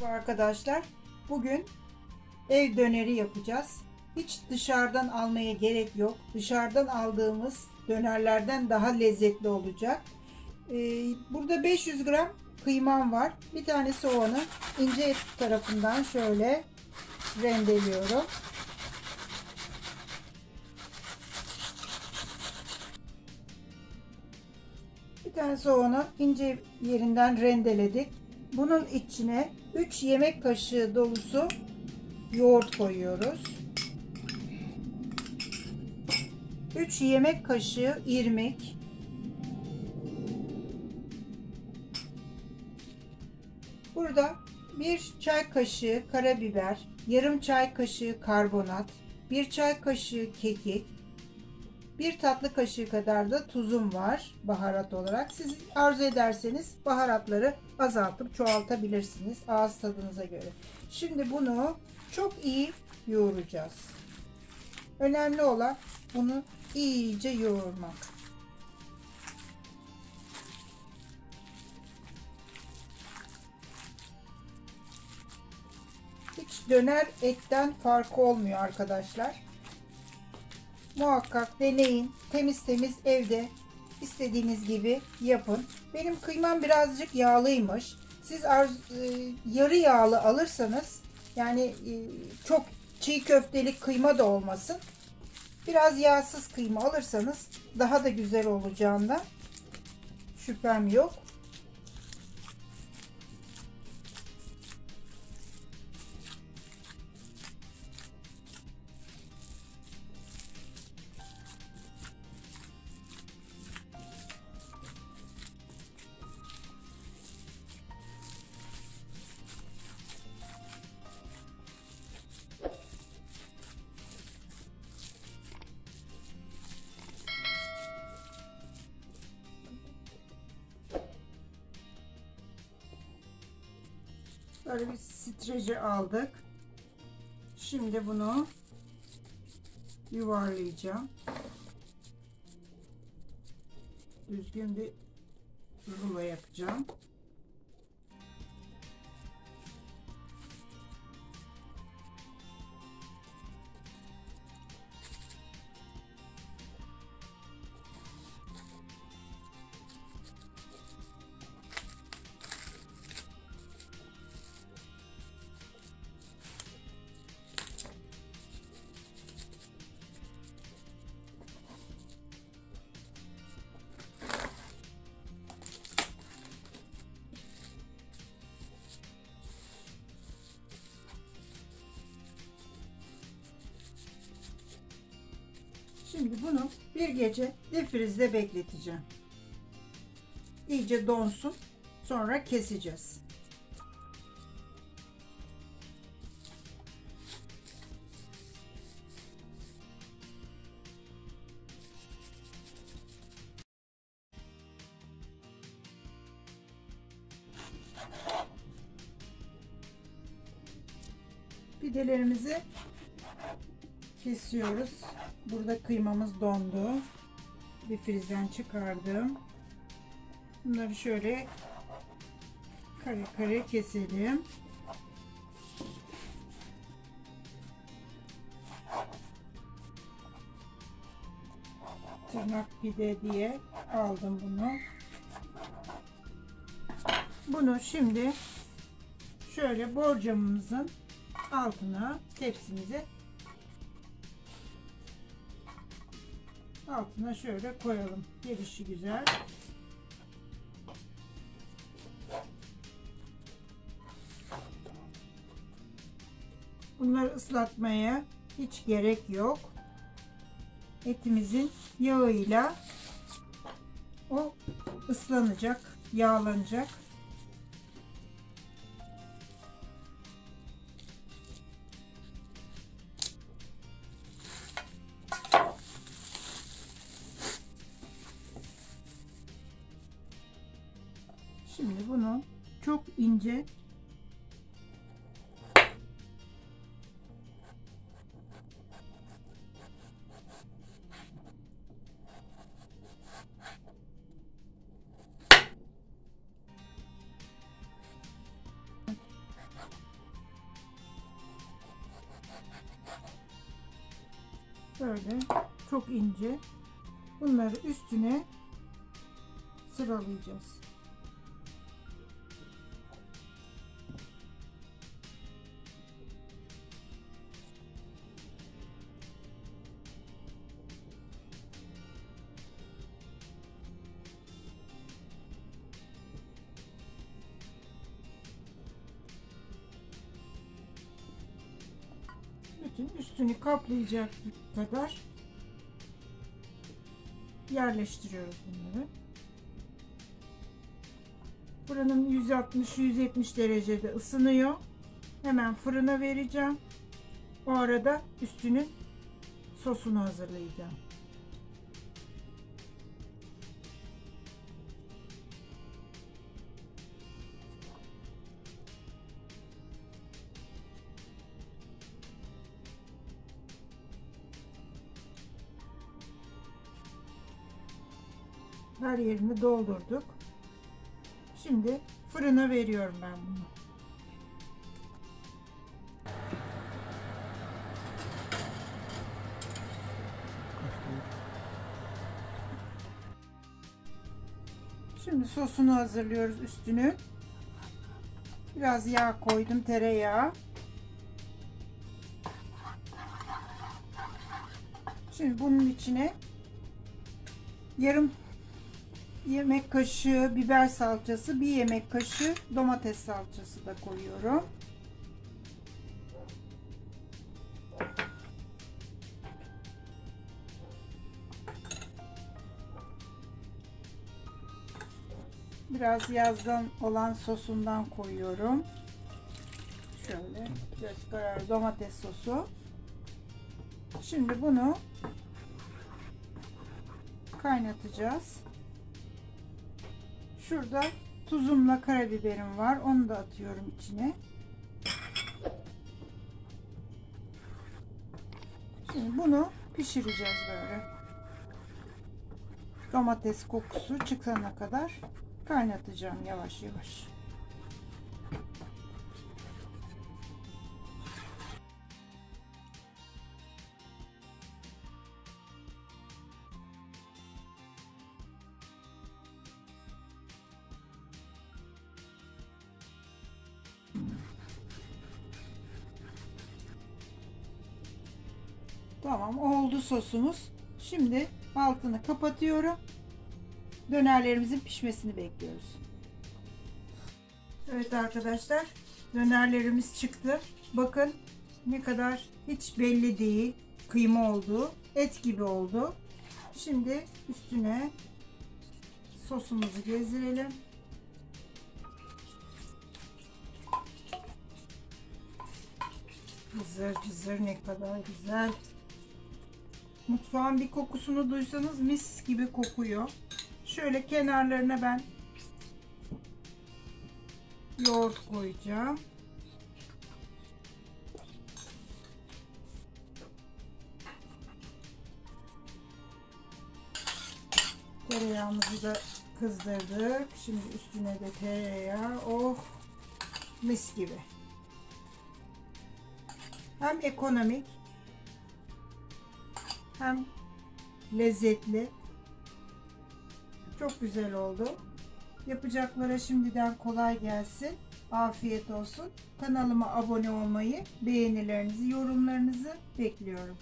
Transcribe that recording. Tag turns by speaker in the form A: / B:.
A: Arkadaşlar, bugün ev döneri yapacağız. Hiç dışarıdan almaya gerek yok. Dışarıdan aldığımız dönerlerden daha lezzetli olacak. Burada 500 gram kıymam var. Bir tane soğanı ince et tarafından şöyle rendeliyorum. Bir tane soğanı ince yerinden rendeledik. Bunun içine 3 yemek kaşığı dolusu yoğurt koyuyoruz. 3 yemek kaşığı irmik. Burada 1 çay kaşığı karabiber, yarım çay kaşığı karbonat, 1 çay kaşığı kekik, 1 tatlı kaşığı kadar da tuzum var baharat olarak. Siz arzu ederseniz baharatları azaltıp çoğaltabilirsiniz ağız tadınıza göre. Şimdi bunu çok iyi yoğuracağız. Önemli olan bunu iyice yoğurmak. Hiç döner etten farkı olmuyor arkadaşlar. Muhakkak deneyin. Temiz temiz evde istediğiniz gibi yapın. Benim kıymam birazcık yağlıymış. Siz yarı yağlı alırsanız, yani çok çiğ köftelik kıyma da olmasın, biraz yağsız kıyma alırsanız daha da güzel olacağından şüphem yok. Böyle bir streçe aldık. Şimdi bunu yuvarlayacağım. Düzgün bir rulo yapacağım. Şimdi bunu bir gece difrizde bekleteceğim. İyice donsun. Sonra keseceğiz. Pidelerimizi kesiyoruz. Burada kıymamız dondu. Difrizden çıkardım. Bunları şöyle kare kare keselim. Tırnak pide diye aldım bunu. Bunu şimdi şöyle borcamımızın altına, tepsimize altına şöyle koyalım. Gelişi güzel. Bunları ıslatmaya hiç gerek yok. Etimizin yağıyla o ıslanacak, yağlanacak. Şimdi bunu çok ince Böyle çok ince. Bunları üstüne sıralayacağız. Bütün üstünü kaplayacak kadar yerleştiriyoruz bunları. Fırınım 160-170 derecede ısınıyor. Hemen fırına vereceğim. O arada üstünün sosunu hazırlayacağım. Her yerini doldurduk. Şimdi fırına veriyorum ben bunu. Şimdi sosunu hazırlıyoruz üstünü. Biraz yağ koydum, tereyağı. Şimdi bunun içine yarım yemek kaşığı biber salçası, bir yemek kaşığı domates salçası da koyuyorum. Biraz yazdan olan sosundan koyuyorum. Şöyle göz kararı domates sosu. Şimdi bunu kaynatacağız. Şurada tuzumla karabiberim var. Onu da atıyorum içine. Şimdi bunu pişireceğiz böyle. Domates kokusu çıkana kadar kaynatacağım yavaş yavaş. Tamam, oldu sosumuz. Şimdi altını kapatıyorum. Dönerlerimizin pişmesini bekliyoruz. Evet arkadaşlar, dönerlerimiz çıktı. Bakın ne kadar hiç belli değil. Kıyma oldu. Et gibi oldu. Şimdi üstüne sosumuzu gezdirelim. Cızır cızır, ne kadar güzel. Mutfağın bir kokusunu duysanız mis gibi kokuyor. Şöyle kenarlarına ben yoğurt koyacağım. Tereyağımızı da kızdırdık. Şimdi üstüne de tereyağı. Oh, mis gibi. Hem ekonomik hem lezzetli. Çok güzel oldu. Yapacaklara şimdiden kolay gelsin. Afiyet olsun. Kanalıma abone olmayı, beğenilerinizi, yorumlarınızı bekliyorum.